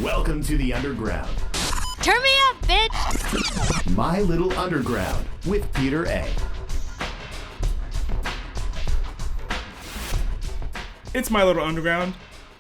Welcome to the Underground. Turn me up, bitch! My Little Underground with Peter A. It's My Little Underground.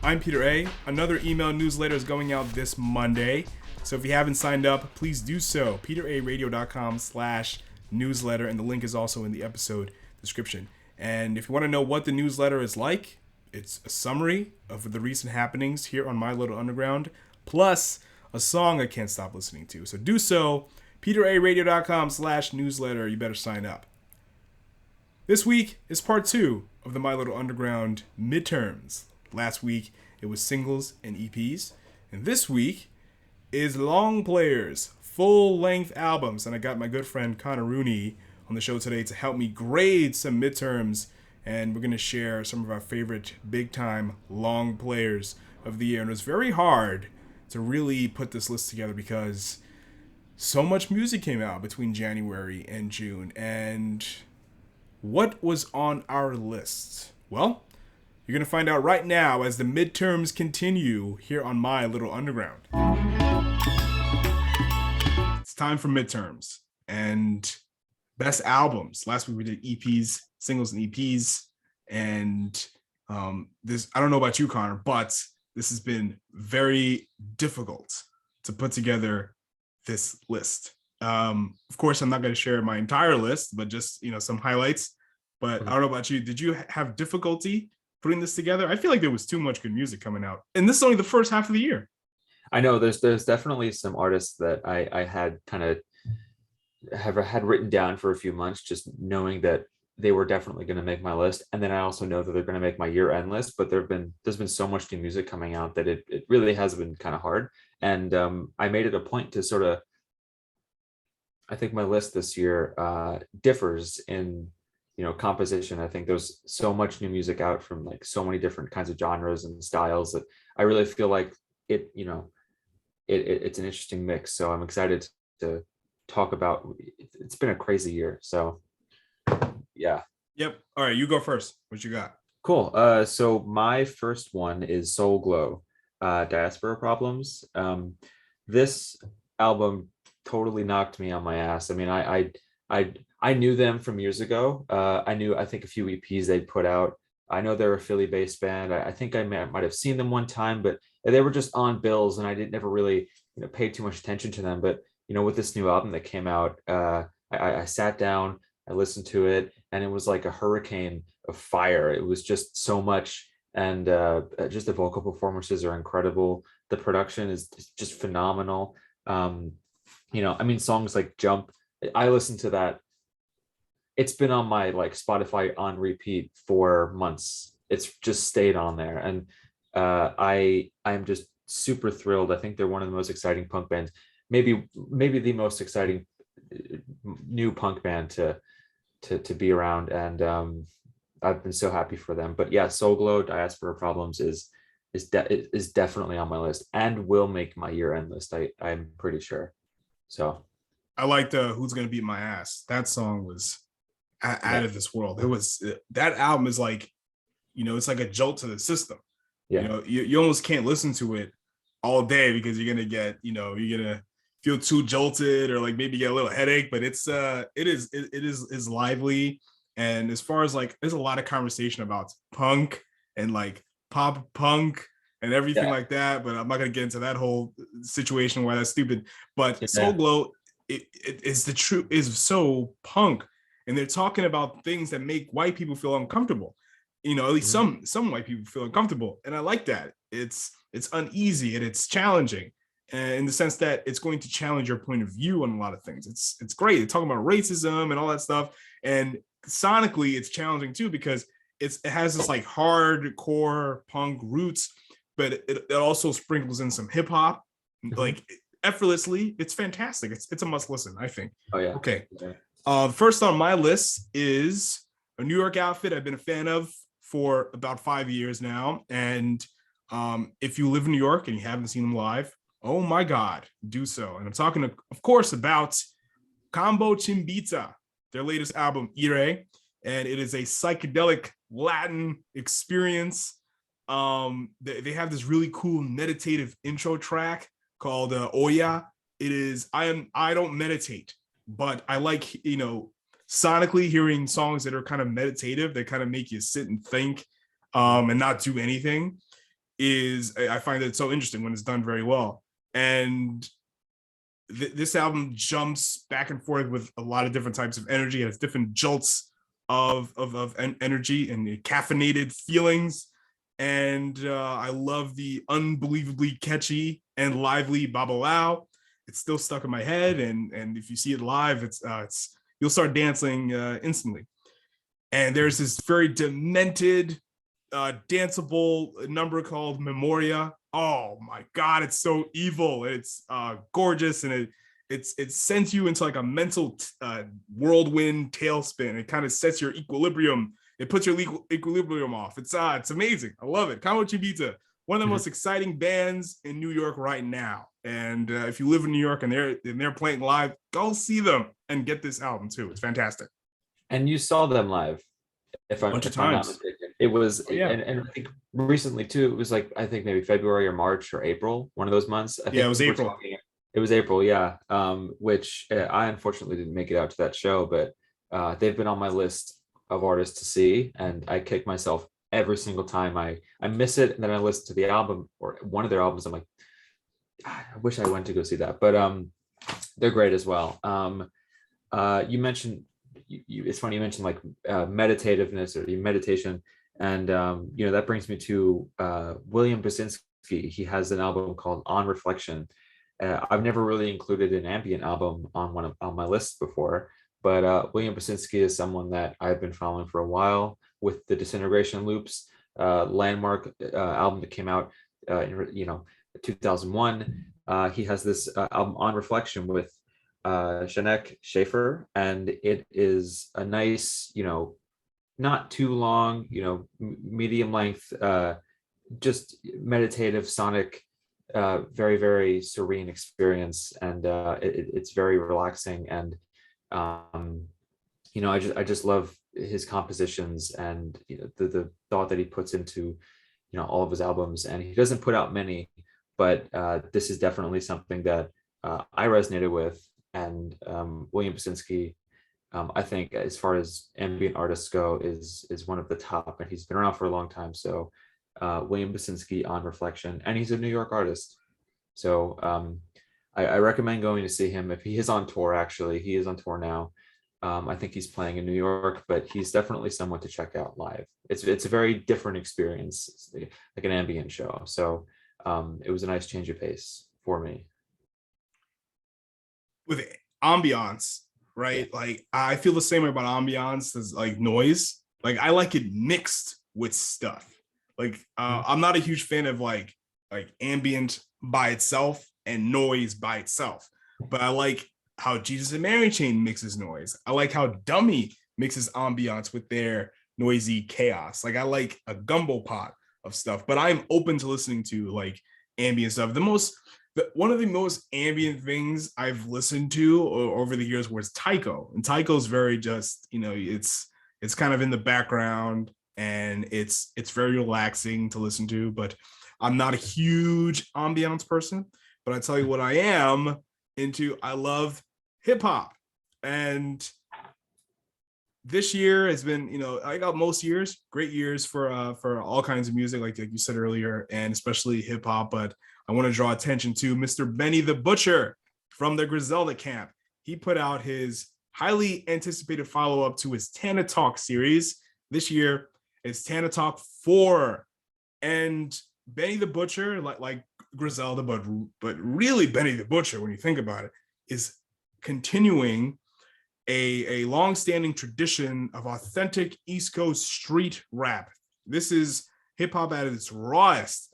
I'm Peter A. Another email newsletter is going out this Monday. So if you haven't signed up, please do so. peteraradio.com/newsletter, and the link is also in the episode description. And if you want to know what the newsletter is like, it's a summary of the recent happenings here on My Little Underground, plus a song I can't stop listening to. So do so. peteraradio.com/newsletter. You better sign up. This week is part 2 of the My Little Underground Midterms. Last week, it was singles and EPs. And this week is long players, full-length albums. And I got my good friend Conor Rooney on the show today to help me grade some midterms. And we're going to share some of our favorite big-time long players of the year. And it was very hard to really put this list together because so much music came out between January and June. And what was on our list? Well, you're going to find out right now as the midterms continue here on My Little Underground. It's time for midterms and best albums. Last week we did EPs, singles and EPs. And this, I don't know about you, Connor, but this has been very difficult to put together this list. Of course, I'm not going to share my entire list, but just, some highlights. But I don't know about you. Did you have difficulty putting this together? I feel like there was too much good music coming out. And this is only the first half of the year. I know there's definitely some artists that I had kind of had written down for a few months, just knowing that they were definitely going to make my list. And then I also know that they're going to make my year-end list, but there's been so much new music coming out that it really has been kind of hard. And I made it a point to sort of, I think my list this year differs in, composition. I think there's so much new music out from like so many different kinds of genres and styles that I really feel like it's an interesting mix. So I'm excited to talk about. It's been a crazy year. So yeah. Yep. All right, you go first. What you got? Cool. So my first one is Soul Glo, Diaspora Problems. This album totally knocked me on my ass. I mean, I knew them from years ago. I think a few EPs they'd put out. I know they're a Philly-based band. I think I might have seen them one time, but they were just on bills, and I never really paid too much attention to them. But with this new album that came out, I sat down, I listened to it, and it was like a hurricane of fire. It was just so much, and just the vocal performances are incredible. The production is just phenomenal. Songs like Jump, I listened to that. It's been on my Spotify on repeat for months. It's just stayed on there, and I'm just super thrilled. I think they're one of the most exciting punk bands, maybe the most exciting new punk band to be around, and I've been so happy for them. But yeah, Soul Glo, Diaspora Problems is definitely on my list and will make my year-end list. I'm pretty sure. So I liked Who's Gonna Beat My Ass. That song was out of this world. It was, that album is like, it's like a jolt to the system. Yeah. You almost can't listen to it all day because you're gonna get, you're gonna feel too jolted or maybe get a little headache. But it is lively. And as far as there's a lot of conversation about punk and pop punk and everything like that. But I'm not gonna get into that whole situation why that's stupid. But Soul Glo, it is so punk. And they're talking about things that make white people feel uncomfortable. At least some white people feel uncomfortable. And I like that. It's uneasy and it's challenging. And in the sense that it's going to challenge your point of view on a lot of things. It's great. They're talking about racism and all that stuff. And sonically, it's challenging too, because it has this hardcore punk roots, but it also sprinkles in some hip hop, effortlessly. It's fantastic. It's a must listen, I think. Oh yeah. Okay. First on my list is a New York outfit I've been a fan of for about 5 years now. And if you live in New York and you haven't seen them live, oh my God, do so. And I'm talking, of course, about Combo Chimbita, their latest album, Ire. And it is a psychedelic Latin experience They have this really cool meditative intro track called Oya. I don't meditate, but I like, sonically hearing songs that are kind of meditative, that kind of make you sit and think, and not do anything. I find it so interesting when it's done very well. And this album jumps back and forth with a lot of different types of energy. It has different jolts of energy and caffeinated feelings. And I love the unbelievably catchy and lively Babalao. It's still stuck in my head, and if you see it live, it's you'll start dancing instantly. And there's this very demented, danceable number called Memoria. Oh my God, it's so evil. It's gorgeous, and it sends you into like a mental whirlwind tailspin. It kind of sets your equilibrium. It puts your equilibrium off. It's amazing. I love it. Conor Chimbita, one of the most exciting bands in New York right now. And if you live in New York and they're playing live, go see them and get this album too. It's fantastic. And you saw them live, if I'm not mistaken. It was, and I think recently too, it was like, I think maybe February or March or April, one of those months. I think it was April. It was April, yeah. Which I unfortunately didn't make it out to that show, but they've been on my list of artists to see, and I kick myself every single time I miss it, and then I listen to the album or one of their albums. I'm like, I wish I went to go see that, but they're great as well. You mentioned, it's funny you mentioned like meditativeness or meditation, and that brings me to William Basinski. He has an album called On Reflection. I've never really included an ambient album on my list before, but William Basinski is someone that I've been following for a while with the Disintegration Loops landmark album that came out, 2001. He has this album On Reflection with Janek Schaefer, and it is a nice, not too long, medium length, just meditative sonic, very, very serene experience, and it's very relaxing. And I just love his compositions and the thought that he puts into all of his albums. And he doesn't put out many, but this is definitely something that I resonated with. And William Basinski, I think, as far as ambient artists go, is one of the top, and he's been around for a long time. So William Basinski, On Reflection, and he's a New York artist. So I recommend going to see him. If he is on tour, actually, he is on tour now. I think he's playing in New York, but he's definitely someone to check out live. It's a very different experience, it's like an ambient show. So it was a nice change of pace for me. With ambiance, right? Yeah. Like I feel the same way about ambiance as like noise. Like I like it mixed with stuff. Like I'm not a huge fan of like ambient by itself and noise by itself, but I like how Jesus and Mary Chain mixes noise. I like how Dummy mixes ambiance with their noisy chaos. Like I like a gumbo pot of stuff, but I'm open to listening to like ambient stuff. One of the most ambient things I've listened to over the years was Tycho, and Tycho's very just, it's kind of in the background, and it's very relaxing to listen to. But I'm not a huge ambiance person, but I tell you what I am into. I love hip hop, and this year has been, I got most years, great years for all kinds of music, like you said earlier, and especially hip hop. But I want to draw attention to Mr. Benny the Butcher from the Griselda camp. He put out his highly anticipated follow-up to his Tana Talk series. This year, it's Tana Talk 4. And Benny the Butcher, like Griselda, but really Benny the Butcher, when you think about it, is continuing a long-standing tradition of authentic East Coast street rap. This is hip-hop at its rawest.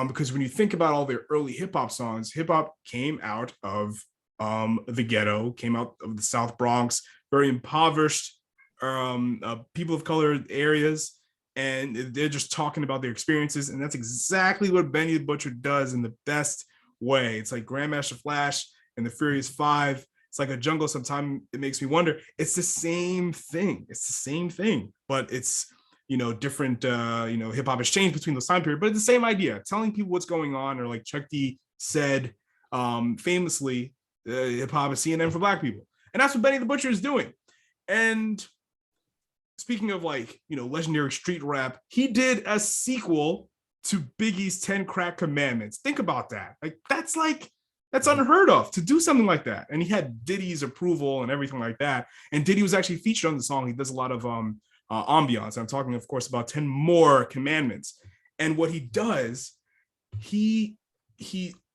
Because when you think about all their early hip hop songs, hip hop came out of the ghetto, came out of the South Bronx, very impoverished people of color areas, and they're just talking about their experiences, and that's exactly what Benny the Butcher does in the best way. It's like Grandmaster Flash and the Furious Five. It's like a jungle. Sometimes it makes me wonder. It's the same thing. But it's different hip hop has changed between those time periods, but it's the same idea, telling people what's going on, or like Chuck D said famously, hip hop is CNN for Black people, and that's what Benny the Butcher is doing. And speaking of legendary street rap, he did a sequel to Biggie's 10 Crack Commandments. Think about that. That's unheard of to do something like that. And he had Diddy's approval and everything like that. And Diddy was actually featured on the song. He does a lot of ambiance. I'm talking, of course, about 10 more commandments. And what he does, he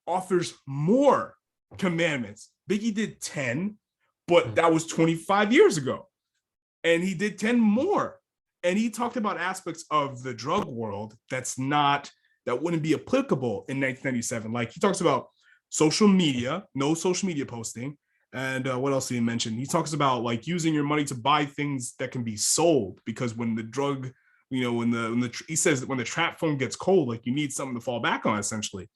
offers more commandments. Biggie did 10, but that was 25 years ago. And he did 10 more. And he talked about aspects of the drug world that wouldn't be applicable in 1997. Like, he talks about social media, no social media posting. And what else did he mention? He talks about like using your money to buy things that can be sold, because when the drug, he says that when the trap phone gets cold, like, you need something to fall back on, essentially.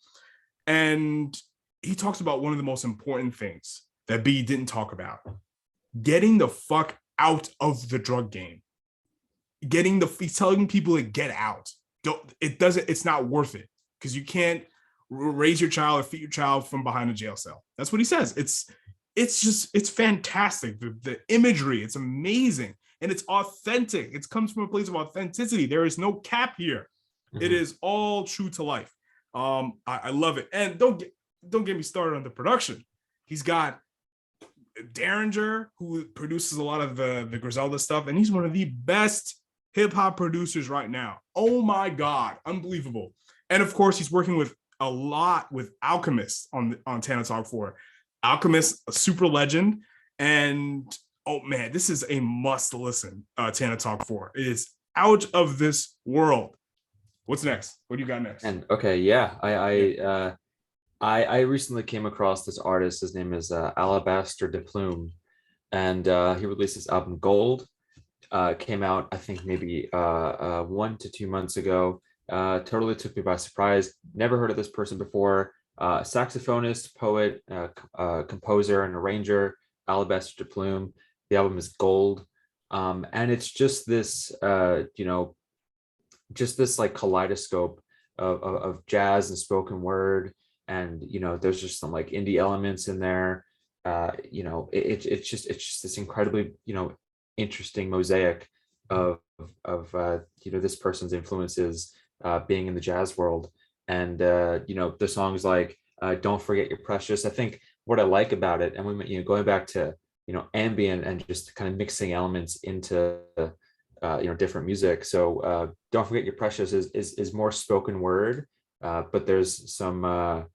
And he talks about one of the most important things that B didn't talk about: getting the fuck out of the drug game. He's telling people to get out. It's not worth it, because you can't raise your child or feed your child from behind a jail cell. That's what he says. It's fantastic. The imagery, it's amazing. And it's authentic. It comes from a place of authenticity. There is no cap here. Mm-hmm. It is all true to life. I love it. And don't get me started on the production. He's got Derringer, who produces a lot of the Griselda stuff, and he's one of the best hip hop producers right now. Oh my God, unbelievable. And of course, he's working with a lot with Alchemist on Tana Talk 4. Alchemist, a super legend, and oh man, this is a must listen. Tana Talk 4. It is out of this world. What's next? What do you got next? And okay, yeah, I recently came across this artist. His name is Alabaster dePlume, and he released this album Gold. Came out, I think, maybe 1 to 2 months ago. Totally took me by surprise. Never heard of this person before. Saxophonist, poet, composer, and arranger, Alabaster dePlume. The album is Gold, and it's just this, just this like kaleidoscope of jazz and spoken word, and there's just some like indie elements in there. It's just this incredibly interesting mosaic of this person's influences being in the jazz world. And the songs like Don't Forget You're Precious. I think what I like about it, and we going back to ambient and just kind of mixing elements into different music. So Don't Forget You're Precious is more spoken word, but there's some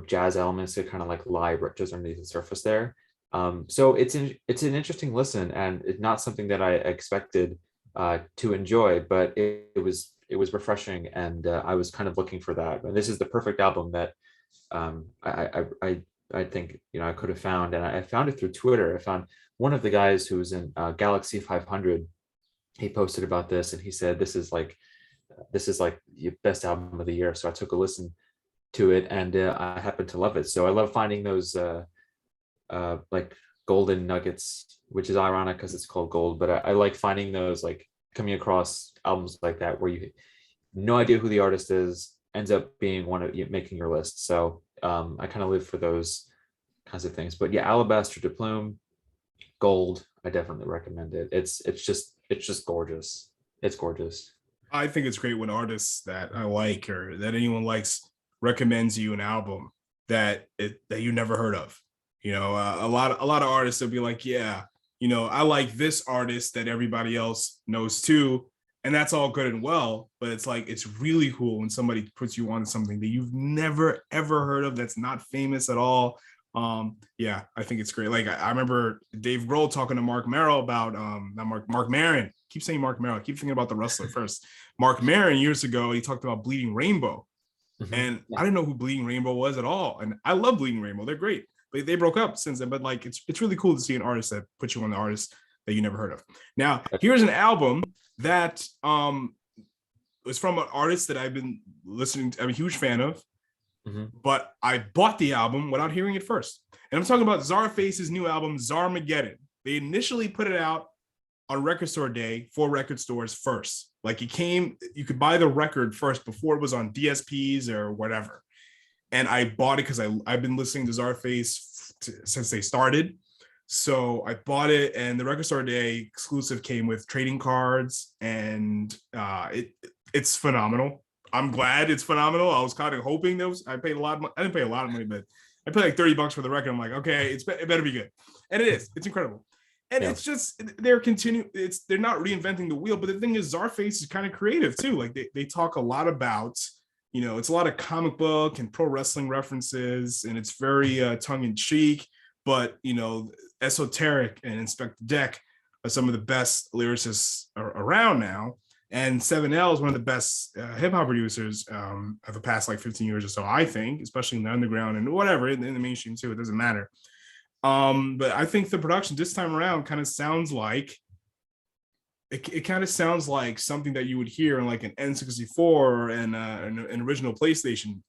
jazz elements that kind of like lie just underneath the surface there. So it's an interesting listen, and it's not something that I expected to enjoy, but it was refreshing, and I was kind of looking for that. And this is the perfect album that I think I could have found, and I found it through Twitter. I found one of the guys who was in Galaxy 500. He posted about this, and he said this is like the best album of the year. So I took a listen to it, and I happen to love it. So I love finding those like golden nuggets, which is ironic because it's called Gold, but I like finding those, like coming across albums like that where you no idea who the artist is, ends up being one of you making your list. So I kind of live for those kinds of things. But yeah, Alabaster dePlume, Gold, I definitely recommend it. It's just gorgeous. It's gorgeous. I think it's great when artists that I like or that anyone likes recommends you an album that you never heard of. A lot of artists will be like, yeah, I like this artist that everybody else knows too, and that's all good and well. But it's like, it's really cool when somebody puts you on something that you've never ever heard of, that's not famous at all. Yeah, I think it's great. Like I remember Dave Grohl talking to Mark Merrill about Mark Maron. Keep saying Mark Merrill. I keep thinking about the wrestler first. Mark Maron years ago, he talked about Bleeding Rainbow, and I didn't know who Bleeding Rainbow was at all. And I love Bleeding Rainbow; they're great. But they broke up since then. But like, it's really cool to see an artist that puts you on the artist that you never heard of. Now, here's an album that was from an artist that I've been listening to. I'm a huge fan of. But I bought the album without hearing it first. And I'm talking about Czarface's new album, Czarmageddon. They initially put it out on record store day for record stores first. Like you could buy the record first before it was on DSPs or whatever. And I bought it because I've been listening to Czarface since they started. So I bought it, and the record store day exclusive came with trading cards, and it's phenomenal. I'm glad it's phenomenal. I was kind of hoping I paid a lot of money. I didn't pay a lot of money, but I paid like $30 for the record. I'm like, okay, it better be good. And it is. It's incredible. And it's just, they're not reinventing the wheel. But the thing is, Czarface is kind of creative too. Like they talk a lot about, it's a lot of comic book and pro wrestling references, and it's very tongue in cheek, but, Esoteric and Inspector Deck are some of the best lyricists around now. And 7L is one of the best hip hop producers of the past like 15 years or so, I think, especially in the underground and whatever, in the mainstream too. It doesn't matter. But I think the production this time around kind of sounds like it kind of sounds like something that you would hear in like an N64 or an original PlayStation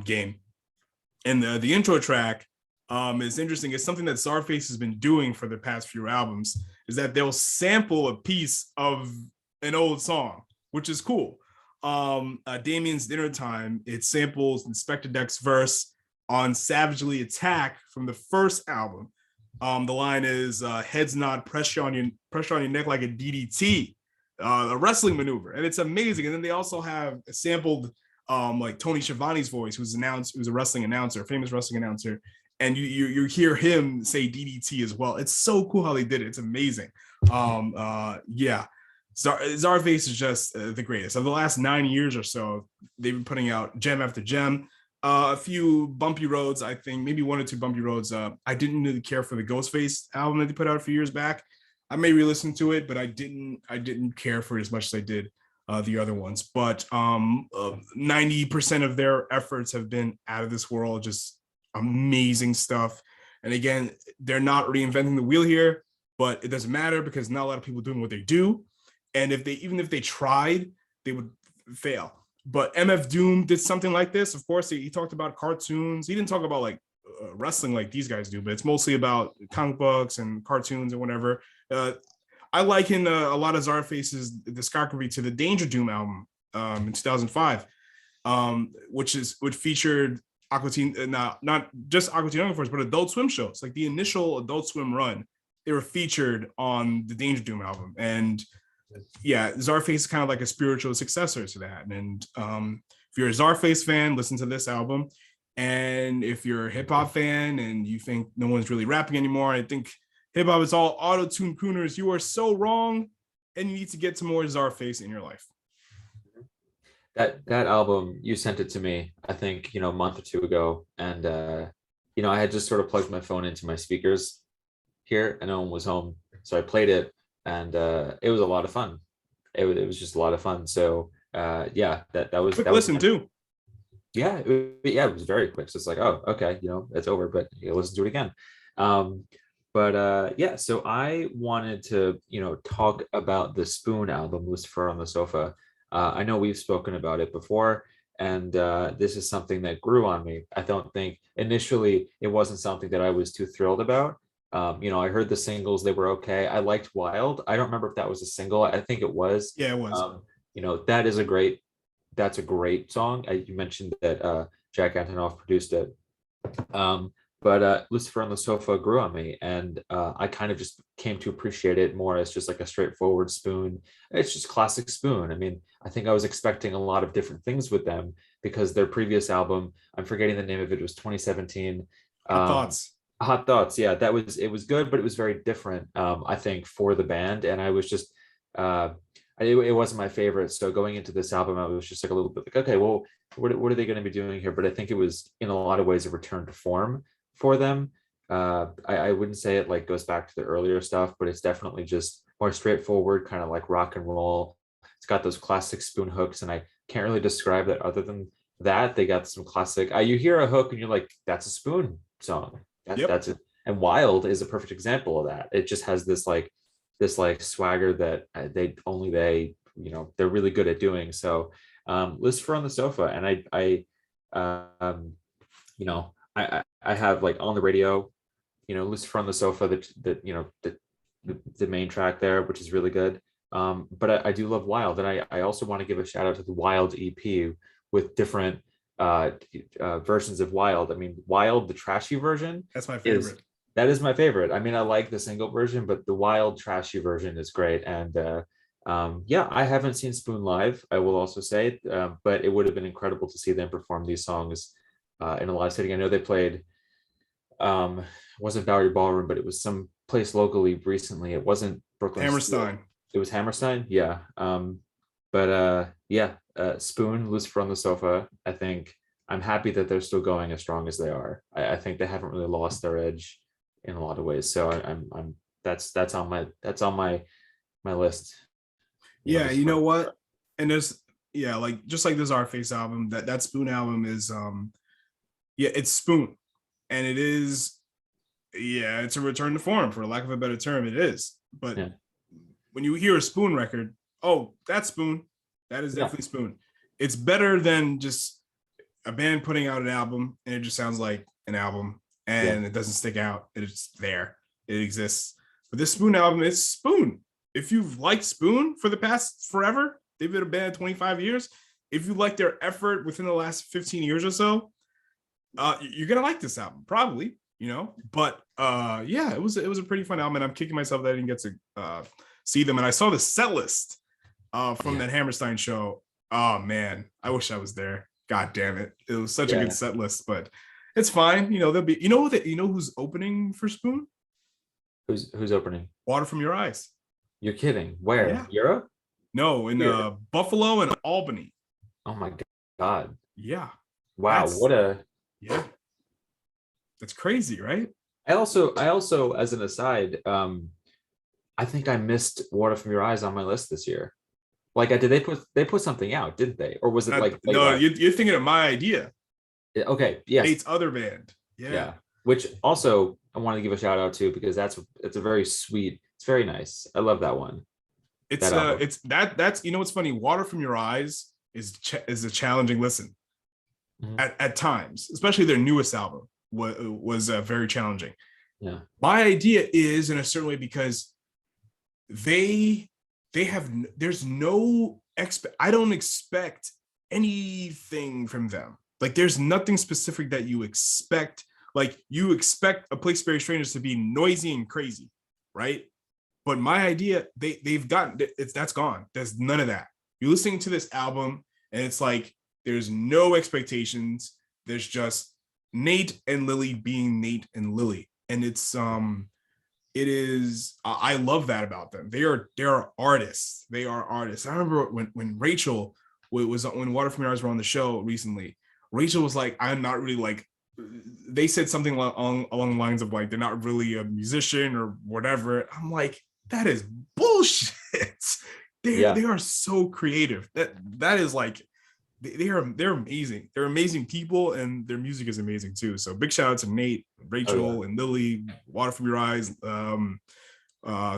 game. And the intro track is interesting. It's something that Czarface has been doing for the past few albums, is that they'll sample a piece of an old song, which is cool. Damien's Dinner Time, it samples Inspector Deck's verse on Savagely Attack from the first album. The line is heads nod, pressure on your neck like a DDT, a wrestling maneuver, and it's amazing. And then they also have sampled like Tony Schiavone's voice, who's a wrestling announcer, famous wrestling announcer, and you hear him say DDT as well. It's so cool how they did it. It's amazing. Yeah. Czarface is just the greatest. Of the last 9 years or so, they've been putting out gem after gem. A few bumpy roads, I think, maybe 1 or 2 bumpy roads. I didn't really care for the Ghostface album that they put out a few years back. I may re-listen to it, but I didn't care for it as much as I did the other ones. But 90% of their efforts have been out of this world, just amazing stuff. And again, they're not reinventing the wheel here, but it doesn't matter because not a lot of people doing what they do. And even if they tried, they would fail. But MF Doom did something like this. Of course, he talked about cartoons. He didn't talk about like wrestling like these guys do, but it's mostly about comic books and cartoons and whatever. I liken a lot of Czarface's discography to the Danger Doom album in 2005, which featured Aqua Teen, not just Aqua Teen Hunger Force, but Adult Swim shows. Like the initial Adult Swim run, they were featured on the Danger Doom album. And yeah, Czarface is kind of like a spiritual successor to that. And if you're a Czarface fan, listen to this album. And if you're a hip hop fan and you think no one's really rapping anymore, I think hip hop is all auto-tune crooners. You are so wrong, and you need to get some more Czarface in your life. That album, you sent it to me, I think, a month or 2 ago. And, I had just sort of plugged my phone into my speakers here and no one was home. So I played it. And it was a lot of fun. It was just a lot of fun. So yeah, that was quick listen too. Yeah, it was very quick. So it's like, oh, okay, it's over, but listen to it again. Yeah, so I wanted to talk about the Spoon album, Lucifer on the Sofa. I know we've spoken about it before, and this is something that grew on me. I don't think initially it wasn't something that I was too thrilled about. I heard the singles, they were okay. I liked Wild. I don't remember if that was a single. I think it was. Yeah, it was. That's a great song. You mentioned that Jack Antonoff produced it. But Lucifer on the Sofa grew on me, and I kind of just came to appreciate it more as just like a straightforward Spoon. It's just classic Spoon. I mean, I think I was expecting a lot of different things with them because their previous album, I'm forgetting the name of it, was 2017. Hot Thoughts, yeah, it was good, but it was very different, I think, for the band. And I was just, it wasn't my favorite. So going into this album, I was just like a little bit like, okay, well, what are they going to be doing here? But I think it was in a lot of ways a return to form for them. I wouldn't say it like goes back to the earlier stuff, but it's definitely just more straightforward, kind of like rock and roll. It's got those classic Spoon hooks, and I can't really describe that other than that. They got some classic, you hear a hook and you're like, that's a Spoon song. That's it. And Wild is a perfect example of that. It just has this swagger that they're really good at doing. So Lucifer on the Sofa, and I have like on the radio, Lucifer on the Sofa, that the main track there, which is really good. But I do love Wild, and I also want to give a shout out to the Wild EP with different versions of Wild. I mean, Wild, the trashy version, That's my favorite. That is my favorite. I mean, I like the single version, but the Wild trashy version is great. And yeah, I haven't seen Spoon live, I will also say, but it would have been incredible to see them perform these songs in a live setting. I know they played, it wasn't Bowery Ballroom, but it was some place locally recently. It wasn't Brooklyn. Hammerstein. It was Hammerstein, yeah. But yeah, Spoon, Lucifer on the Sofa. I think I'm happy that they're still going as strong as they are. I think they haven't really lost their edge in a lot of ways. So I'm that's on my list. Yeah, you know what? And there's like just like this Czarface album, that Spoon album is it's Spoon, and it is it's a return to form, for lack of a better term. It is, but when you hear a Spoon record, oh, that's Spoon. That is definitely Spoon. It's better than just a band putting out an album and it just sounds like an album and it doesn't stick out. It's there. It exists. But this Spoon album is Spoon. If you've liked Spoon for the past forever, they've been a band 25 years. If you like their effort within the last 15 years or so, you're gonna like this album, probably, But it was a pretty fun album, and I'm kicking myself that I didn't get to see them. And I saw the set list from that Hammerstein show. Oh man, I wish I was there. God damn it. It was such a good set list, but it's fine. There'll be, who's opening for Spoon? Who's opening? Water From Your Eyes. You're kidding. Where? Yeah. Europe? No, in Buffalo and Albany. Oh my God. Yeah. Wow. That's crazy, right? I also, as an aside, I think I missed Water From Your Eyes on my list this year. Like, did they put something out, didn't they? Or was it no, you're thinking of My Idea. Okay, yes. Nate's other band. Yeah. Which also I want to give a shout out to, because it's a very sweet, it's very nice. I love that one. That's what's funny. Water From Your Eyes is a challenging listen at times, especially their newest album was very challenging. Yeah. My Idea is in a certain way because there's no I don't expect anything from them. Like, there's nothing specific that you expect. Like, you expect A Place for Strangers to be noisy and crazy, right? But My Idea, they've gotten that's gone. There's none of that. You're listening to this album and it's like there's no expectations. There's just Nate and Lily being Nate and Lily, and it's it is, I love that about them. They are artists. They are artists. I remember when Rachel when Water From Your Eyes were on the show recently, Rachel was like, I'm not really like, they said something along the lines of like, they're not really a musician or whatever. I'm like, that is bullshit. They are so creative. That is like, they're amazing. They're amazing people, and their music is amazing too. So big shout out to Nate, Rachel, and Lily. Water From Your Eyes.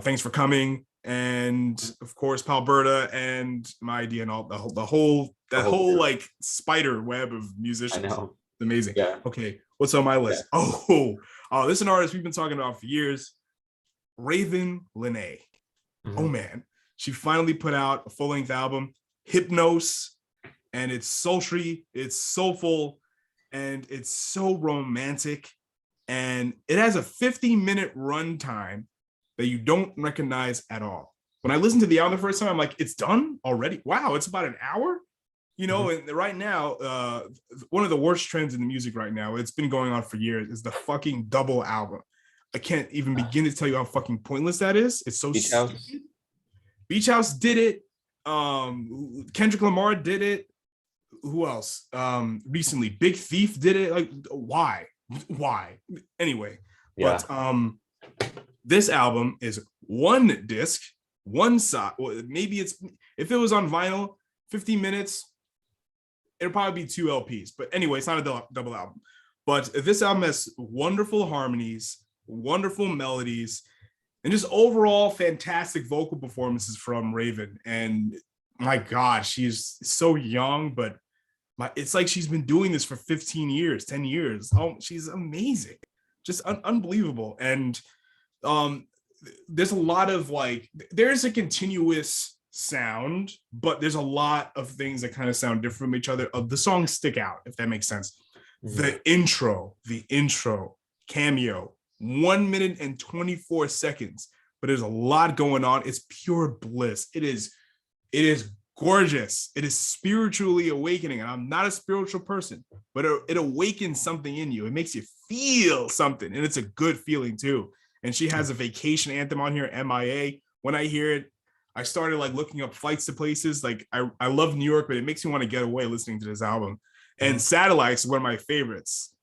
Thanks for coming, and of course Palberta and My Idea, and all the whole like spider web of musicians. I know. Amazing. Yeah. Okay, what's on my list? Yeah. Oh, this is an artist we've been talking about for years. Ravyn Lenae. Oh man, she finally put out a full-length album, Hypnos. And it's sultry, it's soulful, and it's so romantic. And it has a 50-minute runtime that you don't recognize at all. When I listened to the album the first time, I'm like, it's done already? Wow, it's about an hour? And right now, one of the worst trends in the music right now, it's been going on for years, is the fucking double album. I can't even begin to tell you how fucking pointless that is. It's so stupid. Beach House did it. Kendrick Lamar did it. Who else? Recently, Big Thief did it. Like, why? Anyway, but this album is one disc, one side. Well, maybe if it was on vinyl, 50 minutes, it'll probably be 2 LPs. But anyway, it's not a double album. But this album has wonderful harmonies, wonderful melodies, and just overall fantastic vocal performances from Ravyn. And my God, she's so young, but it's like she's been doing this for 15 years, 10 years. Oh, she's amazing, just unbelievable. And there's a lot of like, there's a continuous sound, but there's a lot of things that kind of sound different from each other. The songs stick out, if that makes sense. Mm-hmm. The intro cameo, 1 minute and 24 seconds, but there's a lot going on. It's pure bliss. It is gorgeous. It is spiritually awakening. And I'm not a spiritual person, but it awakens something in you. It makes you feel something. And it's a good feeling too. And she has a vacation anthem on here, MIA. When I hear it, I started like looking up flights to places. Like I love New York, but it makes me want to get away listening to this album. And Satellite's one of my favorites.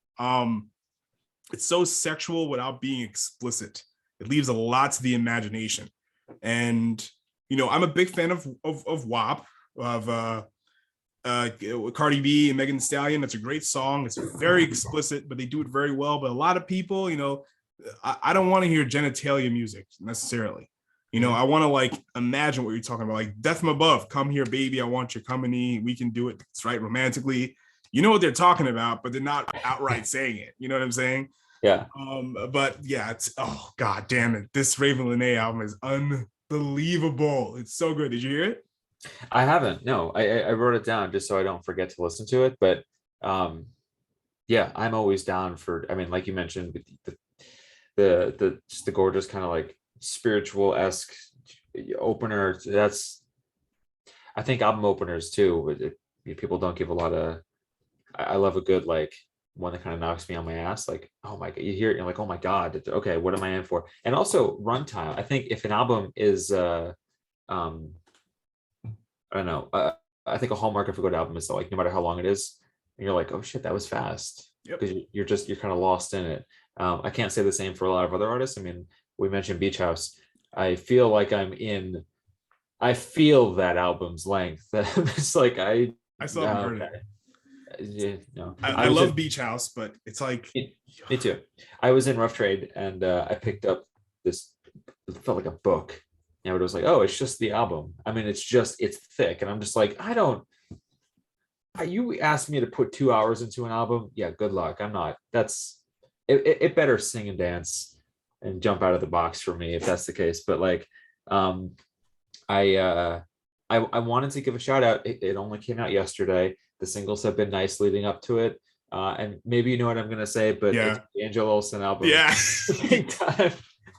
It's so sexual without being explicit. It leaves a lot to the imagination. And you know, I'm a big fan of WAP, of Cardi B and Megan Thee Stallion. That's a great song. It's very explicit, but they do it very well. But a lot of people, you know, I don't want to hear genitalia music necessarily. You know, I want to like imagine what you're talking about. Like Death from Above, come here, baby. I want your company. We can do it. It's right romantically. You know what they're talking about, but they're not outright saying it. You know what I'm saying? Yeah. But yeah, it's, oh God damn it. This Ravyn Lenae album is unbelievable. It's so good. Did you hear it? I haven't. No, I wrote it down just so I don't forget to listen to it. But yeah, I'm always down for, I mean, like you mentioned, with the just the gorgeous kind of like spiritual-esque opener. That's, I think album openers too, people don't give a lot of, I love a good like one that kind of knocks me on my ass, like, oh my god, you hear it, you're like, oh my god, okay, what am I in for? And also runtime. I think if an album is I don't know, I think a hallmark of a good album is that, like, no matter how long it is, and you're like, oh shit, that was fast, because you're kind of lost in it. I can't say the same for a lot of other artists. I mean, we mentioned Beach House. I feel like I feel that album's length. It's like I still haven't heard it. Yeah, no. I love Beach House, but it's like me too. I was in Rough Trade and I picked up this, it felt like a book. And it was like, oh, it's just the album. I mean, it's thick. And I'm just like, you asked me to put 2 hours into an album. Yeah, good luck. I'm not. It better sing and dance and jump out of the box for me if that's the case. But like, I wanted to give a shout out. It only came out yesterday. The singles have been nice leading up to it. And maybe you know what I'm going to say, but it's the Angel Olsen album. Yeah. Big time.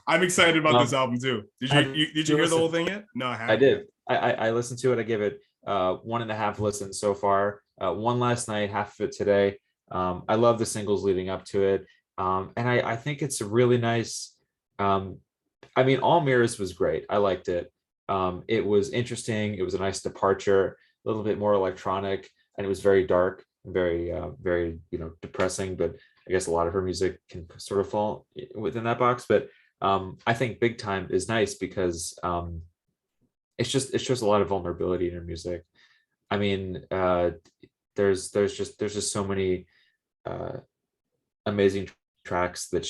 I'm excited about this album too. Did you hear the whole thing yet? No, I haven't. I did. I listened to it. I gave it 1.5 listens so far. One last night, half of it today. I love the singles leading up to it. And I think it's a really nice, I mean, All Mirrors was great. I liked it. It was interesting. It was a nice departure, a little bit more electronic, and it was very dark, very, very, depressing. But I guess a lot of her music can sort of fall within that box. But I think Big Time is nice because it's just a lot of vulnerability in her music. I mean, there's just so many amazing tracks that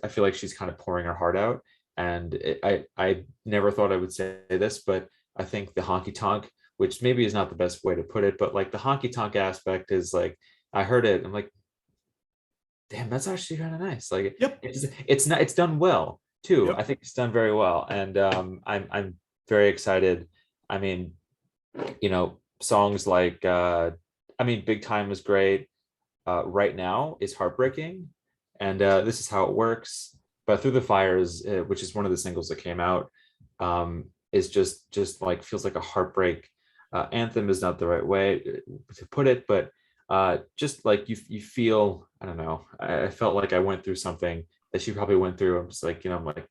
I feel like she's kind of pouring her heart out. And I never thought I would say this, but I think the honky tonk, which maybe is not the best way to put it, but like the honky tonk aspect is like, I heard it, I'm like, damn, that's actually kind of nice. Like, it's done well too. I think it's done very well, and I'm very excited. I mean, songs like Big Time was great. Right Now is heartbreaking, and This Is How It Works. But Through the Fires, which is one of the singles that came out, is just like, feels like a heartbreak anthem is not the right way to put it, but just like you feel, I don't know, I felt like I went through something that she probably went through. I'm just like, I'm like,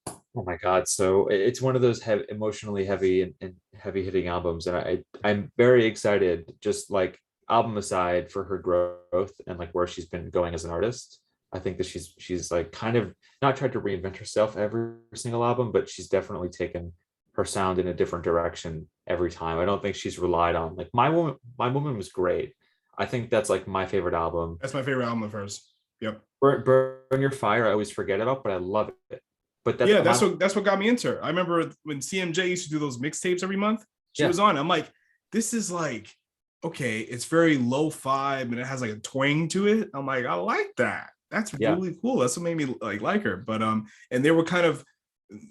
oh my God. So it's one of those emotionally heavy and heavy hitting albums. And I'm very excited, just like album aside, for her growth and like where she's been going as an artist. I think that she's like kind of not tried to reinvent herself every single album, but she's definitely taken her sound in a different direction every time. I don't think she's relied on, like, My Woman was great. I think that's like my favorite album. That's my favorite album of hers. Yep. Burn Your Fire, I always forget about, but I love it. But that's what got me into her. I remember when CMJ used to do those mixtapes every month. She was on. I'm like, this is like, okay, it's very lo-fi, and it has like a twang to it. I'm like, I like that. That's Yeah. really cool. That's what made me like her. But and they were kind of,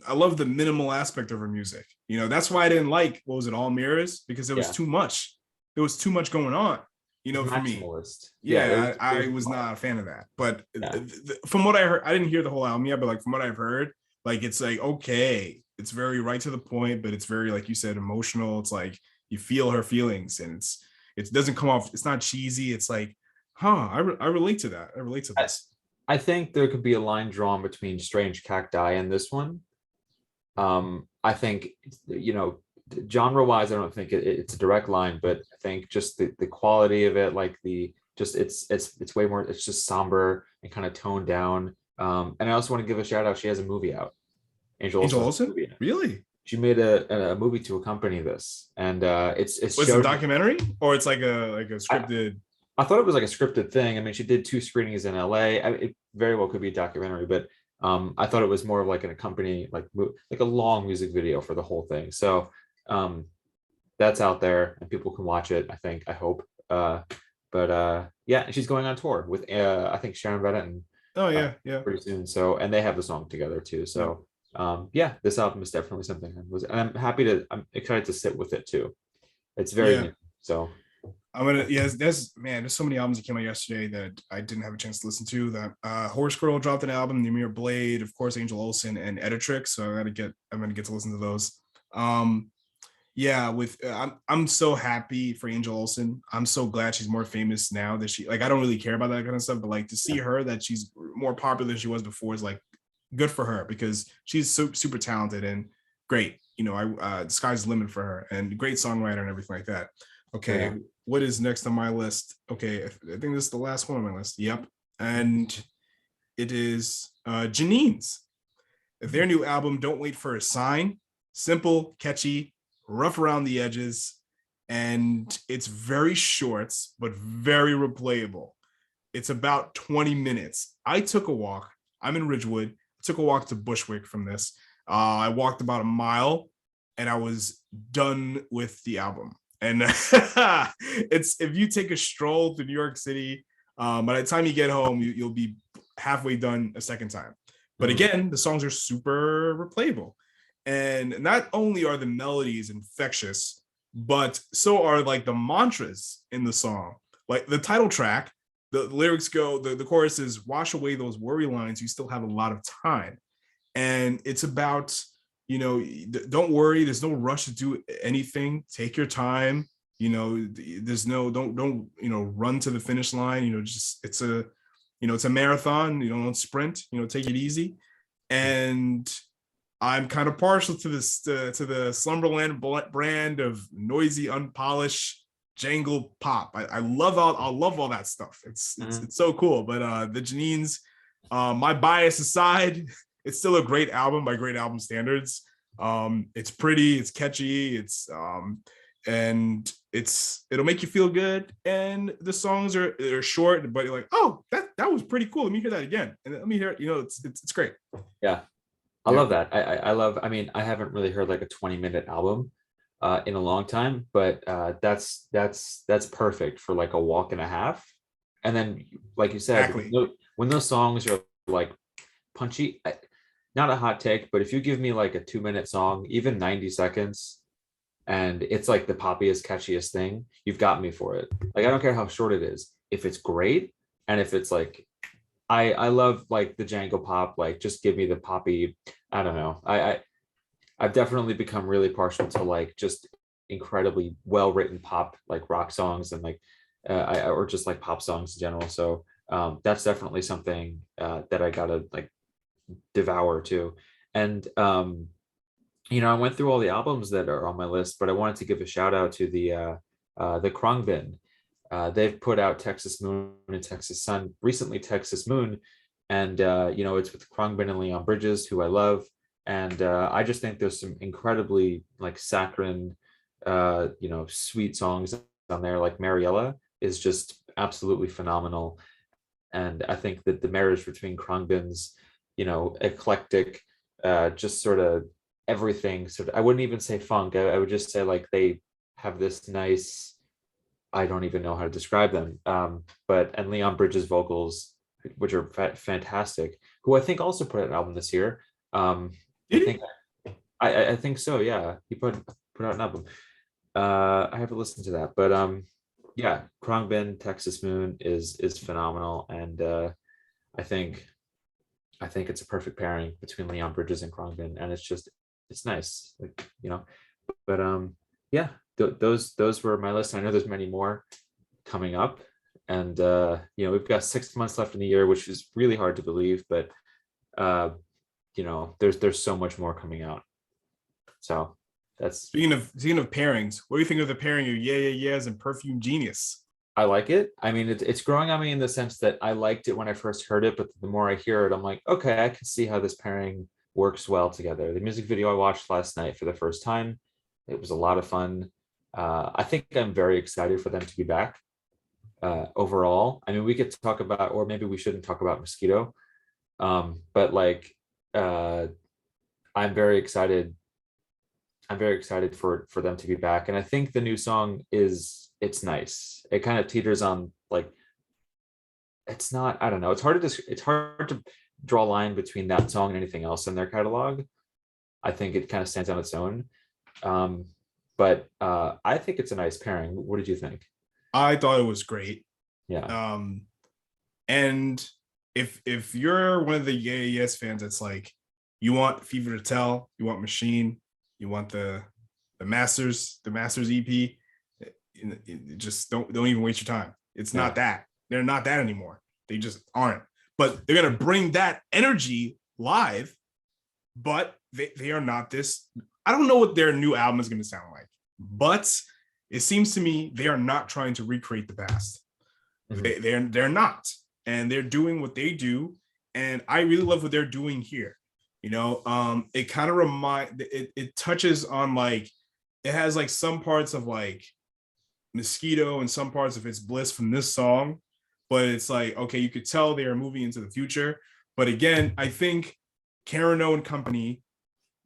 I love the minimal aspect of her music. You know, that's why I didn't like, what was it, All Mirrors, because there was Yeah. too much. There was too much going on. You It's know, for me. maximalist. Yeah, Yeah, it I was was a lot. not a fan of that. But Yeah. from what I heard, I didn't hear the whole album yet, but like from what I've heard, like it's like okay, it's very right to the point, but it's very, like you said, emotional. It's like you feel her feelings, and it doesn't come off. It's not cheesy. It's like, huh, I relate to that. I relate to I, this. I think there could be a line drawn between Strange Cacti and this one. I think, you know, genre wise, I don't think it's a direct line, but I think just the quality of it, like the just it's way more, it's just somber and kind of toned down. And I also want to give a shout out. She has a movie out. Angel Angel also has a Olsen, movie out. really? She made a movie to accompany this, and it's Was it a showed. documentary or it's like a I, scripted? I thought it was like a scripted thing. I mean, she did 2 screenings in LA. It very well could be a documentary, but I thought it was more of like an accompany, like a long music video for the whole thing. So um, that's out there and people can watch it. I think, I hope. But yeah, she's going on tour with I think Sharon Bennett and Oh uh, yeah, yeah, pretty soon. So, and they have the song together too. yeah. So yeah, this album is definitely something and I'm excited to sit with it too. It's very Yeah. new. So I'm gonna, yes, there's so many albums that came out yesterday that I didn't have a chance to listen to. That Horse Girl dropped an album, Ymir Blade, of course, Angel Olsen and Editrix. So I'm gonna get to listen to those. Um, yeah, with I'm so happy for Angel Olsen. I'm so glad she's more famous now that she, like, I don't really care about that kind of stuff, but like to see her that she's more popular than she was before is like good for her because she's so super talented and great. You know, the sky's the limit for her and great songwriter and everything like that. Okay, yeah. what is next on my list? Okay, I think this is the last one on my list. Yep, and it is Jeanines. Their new album, Don't Wait for a Sign. Simple, catchy, rough around the edges, and it's very short, but very replayable. It's about 20 minutes. I took a walk. I'm in Ridgewood. I took a walk to Bushwick from this. I walked about a mile and I was done with the album. And it's, if you take a stroll through New York City, by the time you get home, you'll be halfway done a second time. But again, the songs are super replayable. And not only are the melodies infectious, but so are like the mantras in the song. Like the title track, the lyrics go, the chorus is, wash away those worry lines, you still have a lot of time. And it's about, you know, don't worry, there's no rush to do anything. Take your time. You know, there's no, don't, you know, run to the finish line. You know, just, it's a, you know, it's a marathon. You don't sprint, you know, take it easy. And I'm kind of partial to this, to the Slumberland brand of noisy, unpolished, jangle pop. I love all that stuff. It's so cool. But the Jeanines, my bias aside, it's still a great album by great album standards. It's pretty, it's catchy, and it'll make you feel good. And the songs are short, but you're like, oh, that was pretty cool. Let me hear that again, and let me hear it. You know, it's great. Yeah. I love that. I love, I mean, I haven't really heard like a 20-minute album in a long time, but that's perfect for like a walk and a half. And then, like you said, Exactly. when those songs are like punchy, not a hot take, but if you give me like a 2-minute song, even 90 seconds, and it's like the poppiest, catchiest thing, you've got me for it. Like, I don't care how short it is. If it's great, and if it's like, I love like the jangle pop, like just give me the poppy. I don't know. I've definitely become really partial to like just incredibly well written pop, like rock songs and like or just like pop songs in general. So that's definitely something that I gotta like devour too. And you know, I went through all the albums that are on my list, but I wanted to give a shout out to the Krongbin. They've put out Texas Moon and Texas Sun, recently Texas Moon, and you know, it's with Krongbin and Leon Bridges, who I love, and I just think there's some incredibly like saccharine, you know, sweet songs on there. Like Mariella is just absolutely phenomenal, and I think that the marriage between Krongbin's, you know, eclectic, just sort of everything. Sort of, I wouldn't even say funk. I would just say like they have this nice, I don't even know how to describe them. But and Leon Bridges' vocals which are fantastic, who I think also put out an album this year. I Did he? think I think so. Yeah, he put out an album. I have to listen to that, but yeah, Khruangbin, Texas Moon is phenomenal, and I think it's a perfect pairing between Leon Bridges and Khruangbin, and it's nice, like, you know. But yeah, those were my list. I know there's many more coming up, and you know, we've got 6 months left in the year, which is really hard to believe, but you know, there's so much more coming out. So that's Speaking of pairings, what do you think of the pairing of Yeah Yeah Yeahs and Perfume Genius? I like it. I mean, it's growing on me in the sense that I liked it when I first heard it, but the more I hear it, I'm like, okay, I can see how this pairing works well together. The music video I watched last night for the first time, it was a lot of fun. I think I'm very excited for them to be back. Overall, I mean, we could talk about, or maybe we shouldn't talk about Mosquito, but like, I'm very excited. I'm very excited for them to be back, and I think the new song it's nice. It kind of teeters on, like, it's not, I don't know, it's hard to draw a line between that song and anything else in their catalog. I think it kind of stands on its own. But I think it's a nice pairing. What did you think? I thought it was great. Yeah. And if you're one of the Yeah Yeah Yes fans, it's like you want Fever to Tell, you want Machine, you want the Masters EP. Just don't even waste your time. It's not that. They're not that anymore. They just aren't. But they're gonna bring that energy live, but they are not this. I don't know what their new album is gonna sound like, but it seems to me they are not trying to recreate the past. Mm-hmm. They're not, and they're doing what they do, and I really love what they're doing here. You know, it kind of it touches on, like, it has like some parts of like Mosquito and some parts of It's Bliss from this song, but it's like, okay, you could tell they are moving into the future. But again, I think Carano and company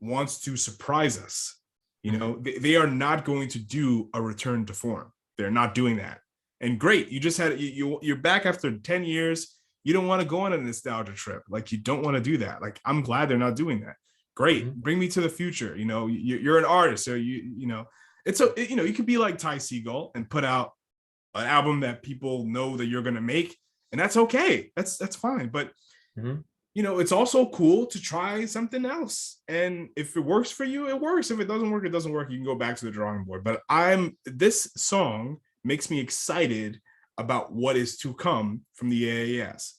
wants to surprise us. You know, they are not going to do a return to form. They're not doing that. And great, you just had you're back after 10 years. You don't want to go on a nostalgia trip. Like, you don't want to do that. Like, I'm glad they're not doing that. Great, bring me to the future. You know, you're an artist, so you know, it's a, you know, you could be like Ty Segall and put out an album that people know that you're gonna make, and that's okay. That's fine. But you know, it's also cool to try something else. And if it works for you, it works. If it doesn't work, it doesn't work. You can go back to the drawing board. But this song makes me excited about what is to come from the AAS.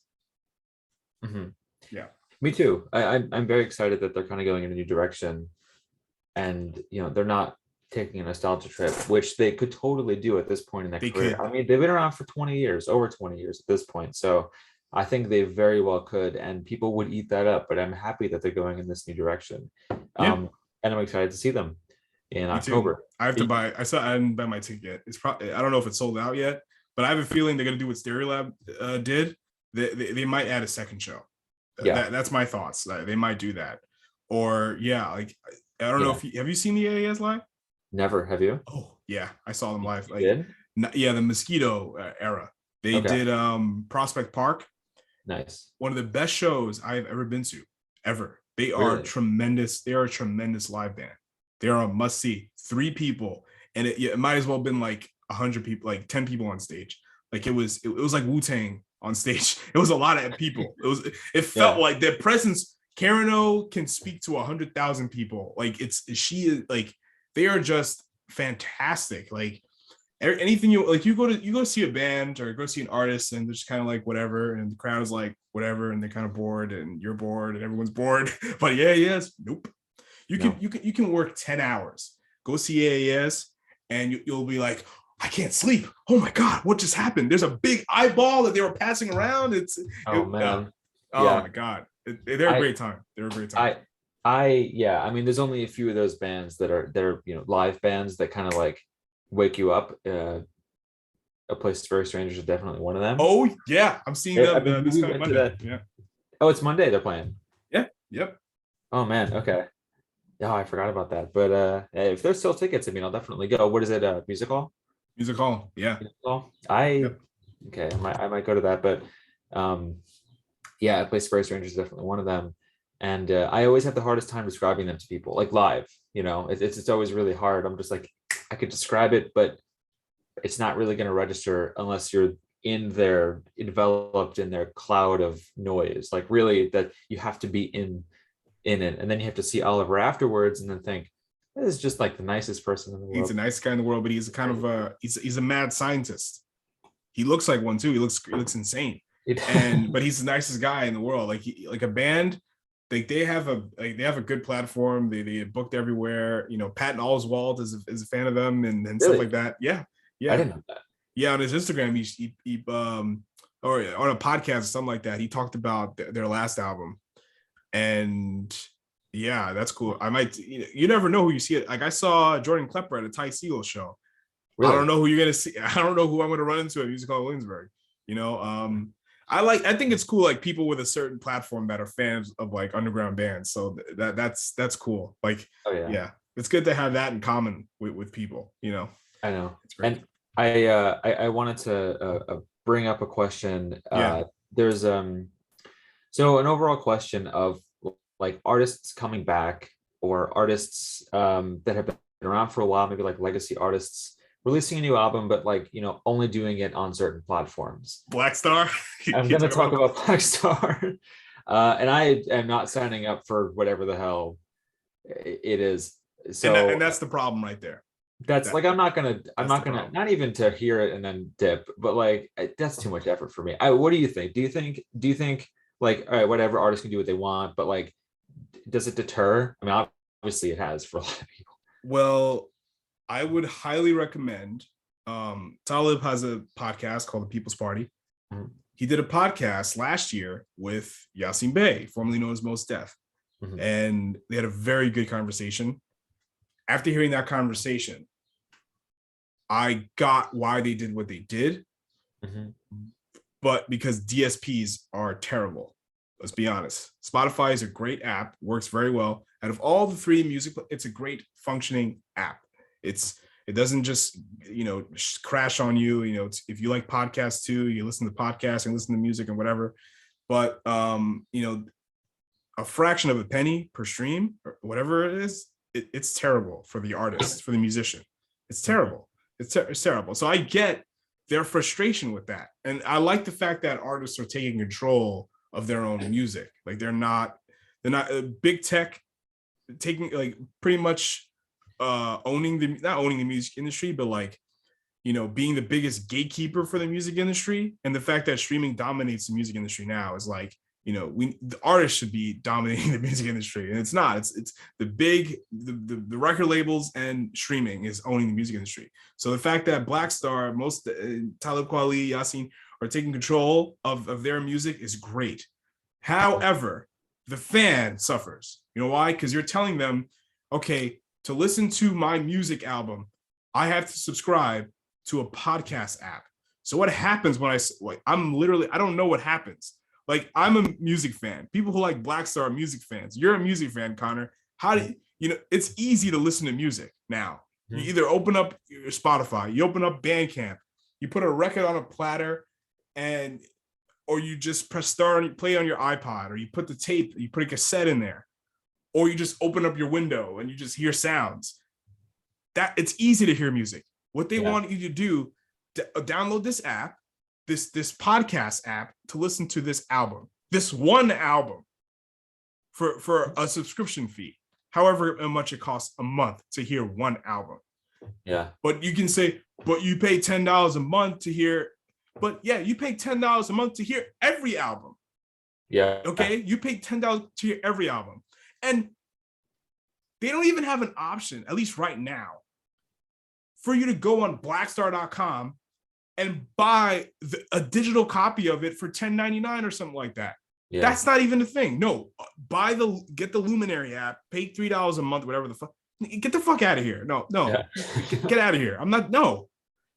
Yeah, me too. I'm very excited that they're kind of going in a new direction, and you know, they're not taking a nostalgia trip, which they could totally do at this point in their career. I mean, they've been around for 20 years, over 20 years at this point. So I think they very well could, and people would eat that up. But I'm happy that they're going in this new direction. And I'm excited to see them in October. Too. I have to buy. I didn't buy my ticket. It's probably, I don't know if it's sold out yet, but I have a feeling they're gonna do what Stereolab did. They might add a second show. Yeah, that's my thoughts. They might do that, or like, I don't know if have you seen the AAS live? Never. Have you? Oh yeah, I saw them live. Like, did? The Mosquito era. They did Prospect Park. Nice. One of the best shows I've ever been to, ever. They are tremendous. They are a tremendous live band. They are a must see. 3 people, and it might as well have been like 100 people, like 10 people on stage. Like, it was like Wu-Tang on stage. It was a lot of people. It felt like their presence. Carano can speak to 100,000 people. Like, she is like, they are just fantastic. Like, anything you go to see a band or go see an artist, and they're just kind of like whatever, and the crowd is like whatever, and they're kind of bored, and you're bored, and everyone's bored. But nope. You can work 10 hours, go see AAS, and you'll be like, I can't sleep. Oh my God, what just happened? There's a big eyeball that they were passing around. Oh my God. They're a great time. They're a great time. I mean, there's only a few of those bands that are you know, live bands that kind of like wake you up. A Place for Strangers is definitely one of them. Oh yeah, I'm seeing them this coming Monday. Yeah. Oh, it's Monday they're playing. Yeah. Yep. Oh man. Okay. Yeah, I forgot about that. But if there's still tickets, I mean, I'll definitely go. What is it? Music hall? Music hall. Yeah. Music hall? Okay. I might go to that, but Yeah, I play Spray Strangers, definitely one of them. And I always have the hardest time describing them to people, like live. It's always really hard. I'm just like, I could describe it, but it's not really going to register unless you're enveloped in their cloud of noise. Like really, that you have to be in it, and then you have to see Oliver afterwards, and then think, this is just like the nicest person in the world. He's the nicest guy in the world, but he's a kind of he's a mad scientist. He looks like one too. He looks insane. But he's the nicest guy in the world. Like a band, they have a good platform. They booked everywhere. Patton Oswalt is a fan of them and really? Stuff like that. Yeah. I didn't know that. Yeah, on his Instagram, he or on a podcast or something like that, he talked about their last album, and yeah, that's cool. I might, you never know who you see it. Like I saw Jordan Klepper at a Ty Segall show. Really? I don't know who you're gonna see. I don't know who I'm gonna run into at Music Hall Williamsburg. I think it's cool, like people with a certain platform that are fans of like underground bands. So that's cool. Like, oh, yeah, it's good to have that in common with people. I know. And I wanted to bring up a question. There's so an overall question of like artists coming back, or artists that have been around for a while, maybe like legacy artists releasing a new album, but like only doing it on certain platforms. Black Star. I'm going to talk about Black Star, and I am not signing up for whatever the hell it is. So and that's the problem right there. That's like I'm not gonna not even to hear it and then dip, but like that's too much effort for me. What do you think? Do you think like, all right, whatever, artists can do what they want, but like, does it deter? I mean, obviously it has for a lot of people. Well, I would highly recommend. Talib has a podcast called The People's Party. Mm-hmm. He did a podcast last year with Yasin Bey, formerly known as Mos Def, mm-hmm. and they had a very good conversation. After hearing that conversation, I got why they did what they did, mm-hmm. but because DSPs are terrible. Let's be honest. Spotify is a great app, works very well. Out of all the three music, it's a great functioning app. It doesn't just crash on you. If you like podcasts too, you listen to podcasts and listen to music and whatever. But a fraction of a penny per stream or whatever it is, it's terrible for the artist, for the musician. It's terrible. It's terrible. So I get their frustration with that. And I like the fact that artists are taking control of their own music. Like they're not big tech taking, like, pretty much not owning the music industry, but like, being the biggest gatekeeper for the music industry. And the fact that streaming dominates the music industry now is like, the artists should be dominating the music industry, and it's not. It's the record labels and streaming is owning the music industry. So the fact that Black Star, most Talib Kweli, Yasin are taking control of their music is great. However, the fan suffers. You know why? Because you're telling them, okay, to listen to my music album, I have to subscribe to a podcast app. So what happens when I don't know what happens. Like, I'm a music fan. People who like Black Star are music fans. You're a music fan, Connor. How do it's easy to listen to music now. You either open up your Spotify, you open up Bandcamp, you put a record on a platter, or you just press start and play on your iPod, or you put the tape, you put a cassette in there, or you just open up your window and you just hear sounds. That it's easy to hear music. What they want you to do, download this app, this podcast app, to listen to this album, this one album, for a subscription fee, however much it costs a month to hear one album. Yeah. But you can say, but you pay $10 a month to hear, but yeah, you pay $10 a month to hear every album. Yeah. Okay. You pay $10 to hear every album. And they don't even have an option, at least right now, for you to go on blackstar.com and buy a digital copy of it for $10.99 or something like that. Yeah. That's not even a thing. No, get the Luminary app, pay $3 a month, whatever the fuck. Get the fuck out of here. No. Yeah. Get out of here. I'm not, no.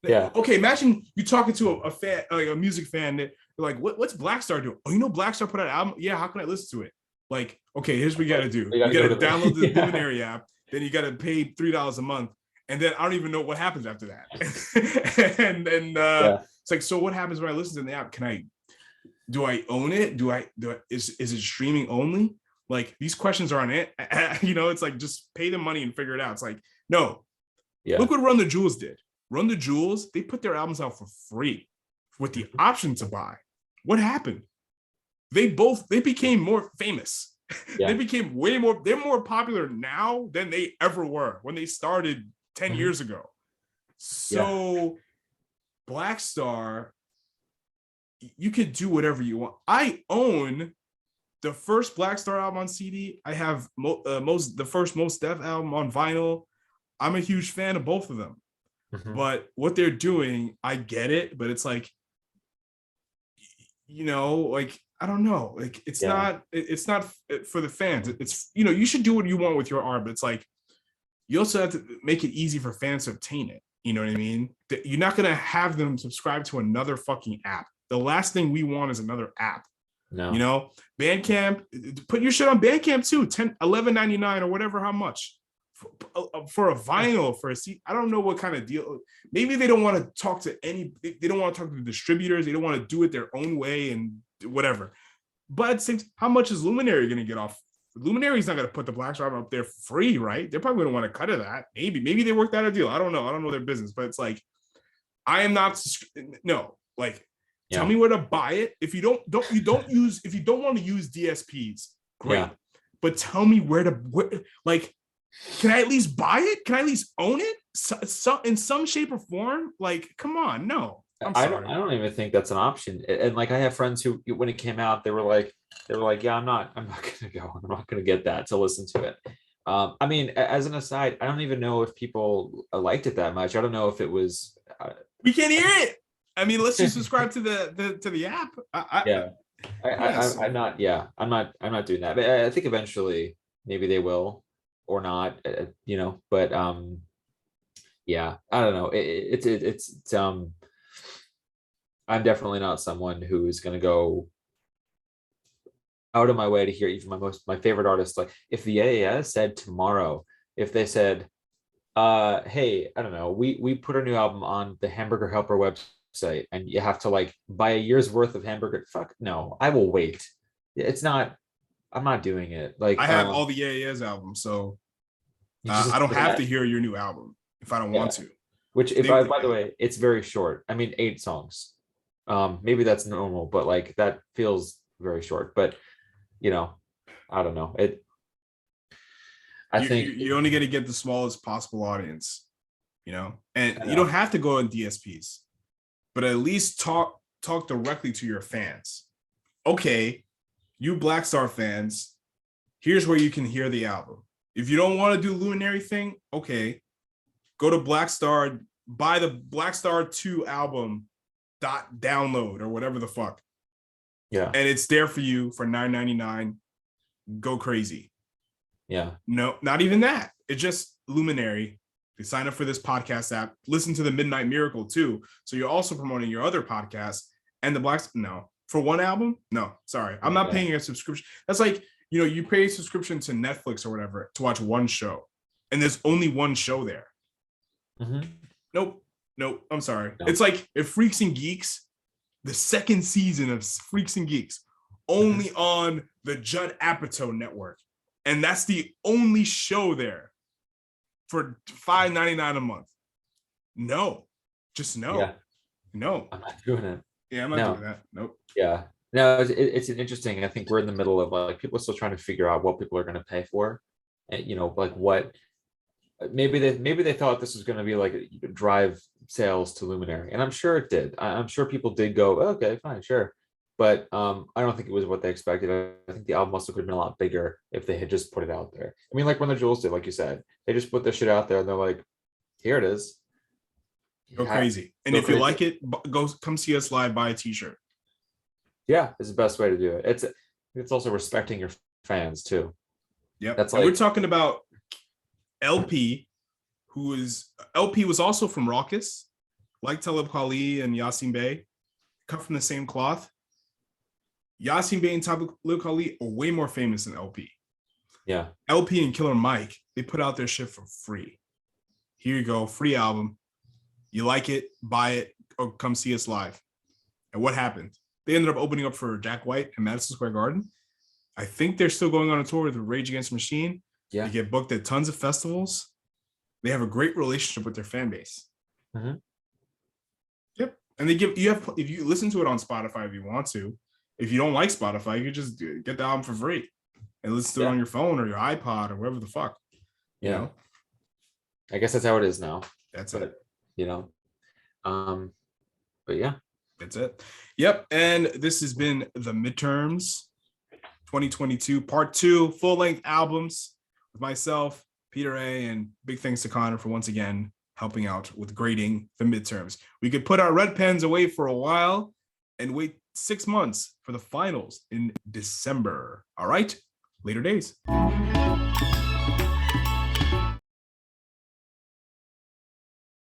Yeah. Okay, imagine you talking to a fan, like a music fan, that they're like, what's Black Star doing? Oh, Black Star put out an album? Yeah, how can I listen to it? Like, okay, here's what you gotta do. You gotta download the Luminary app, then you gotta pay $3 a month. And then I don't even know what happens after that. and it's like, so what happens when I listen to the app? Do I own it? Is it streaming only? Like, these questions aren't it. It's like, just pay the money and figure it out. It's like, no. Yeah. Look what Run the Jewels did. Run the Jewels, they put their albums out for free with the option to buy. What happened? They became more famous. Yeah. They became they're more popular now than they ever were when they started 10 years ago. So Black Star, you could do whatever you want. I own the first Black Star album on CD. I have the first Mos Def album on vinyl. I'm a huge fan of both of them. But what they're doing, I get it, but it's like, like, I don't know, like, it's not for the fans. It's, you should do what you want with your art, but it's like, you also have to make it easy for fans to obtain it. You know what I mean? You're not going to have them subscribe to another fucking app. The last thing we want is another app. No. Bandcamp, put your shit on Bandcamp too, $11.99 or whatever, how much for a vinyl, for a seat. I don't know what kind of deal. Maybe they don't want to talk to they don't want to talk to the distributors. They don't want to do it their own way and whatever. But how much is Luminary going to get off? Luminary's not going to put the Black Star up there free, right? They're probably going to want to cut of that. Maybe they worked out a deal. I don't know their business, but it's like, I am not, no, like, tell me where to buy it. If you don't want to use DSPs, great. But tell me where, like, can I at least buy it? Can I at least own it? So in some shape or form? Like, come on, no. I don't even think that's an option. And like, I have friends who, when it came out, they were like, yeah, I'm not gonna go. I'm not gonna get that to listen to it. I mean, as an aside, I don't even know if people liked it that much. I don't know if it was. We can't hear it. I mean, let's just subscribe to the app. I'm not doing that. But I think eventually maybe they will or not. But yeah, I don't know. It's I'm definitely not someone who is going to go out of my way to hear even my favorite artists. Like, if the AAS said tomorrow, if they said, hey, I don't know, we put a new album on the Hamburger Helper website and you have to like buy a year's worth of hamburger. Fuck no, I will wait. I'm not doing it. Like, I have all the AAS albums, so I don't have to hear your new album if I don't want to. Which, by the way, it's very short. I mean, 8 songs. Maybe that's normal, but like, that feels very short. But I don't know. I think you're only going to get the smallest possible audience, and you don't have to go on DSPs, but at least talk directly to your fans. Okay, you Black Star fans, here's where you can hear the album. If you don't want to do Luminary thing, okay, go to Black Star, buy the Black Star 2 album .download or whatever the fuck. Yeah. And it's there for you for $9.99. Go crazy. Yeah. No, not even that. It's just Luminary. They sign up for this podcast app. Listen to the Midnight Miracle too. So you're also promoting your other podcasts and the Blacks. No, for one album. No, sorry, I'm not paying a subscription. That's like, you pay a subscription to Netflix or whatever to watch one show, and there's only one show there. Nope. I'm sorry. No. It's like if Freaks and Geeks, the second season of Freaks and Geeks, only on the Judd Apatow network. And that's the only show there for $5.99 a month. No, just no. Yeah. No. I'm not doing it. Yeah, I'm not doing that. Nope. Yeah. No, it's an interesting. I think we're in the middle of like, people are still trying to figure out what people are going to pay for. And, like what, maybe they thought this was going to be like drive sales to Luminary. And I'm sure it did. I'm sure people did go, okay, fine, sure. But I don't think it was what they expected. I think the album also could have been a lot bigger if they had just put it out there. I mean, like when the Jewels did, like you said, they just put their shit out there and they're like, here it is. Go crazy. And if you like it, come see us live, buy a t-shirt. Yeah, it's the best way to do it. It's also respecting your fans too. Yep. That's like, we're talking about LP, LP was also from Raucous, like Talib Kweli and Yasin Bey, cut from the same cloth. Yasin Bey and Talib Kweli are way more famous than LP. Yeah. LP and Killer Mike, they put out their shit for free. Here you go, free album. You like it, buy it, or come see us live. And what happened? They ended up opening up for Jack White in Madison Square Garden. I think they're still going on a tour with Rage Against the Machine. Yeah. They get booked at tons of festivals. They have a great relationship with their fan base. Mm-hmm. Yep. And they give if you listen to it on Spotify if you want to. If you don't like Spotify, you can just get the album for free and listen to it on your phone or your iPod or wherever the fuck. Yeah. You know? I guess that's how it is now. That's it. You know. But yeah. That's it. Yep. And this has been the Midterms 2022 part 2 full-length albums with myself, Peter A, and big thanks to Conor for once again helping out with grading the midterms. We could put our red pens away for a while and wait 6 months for the finals in December. All right, later days.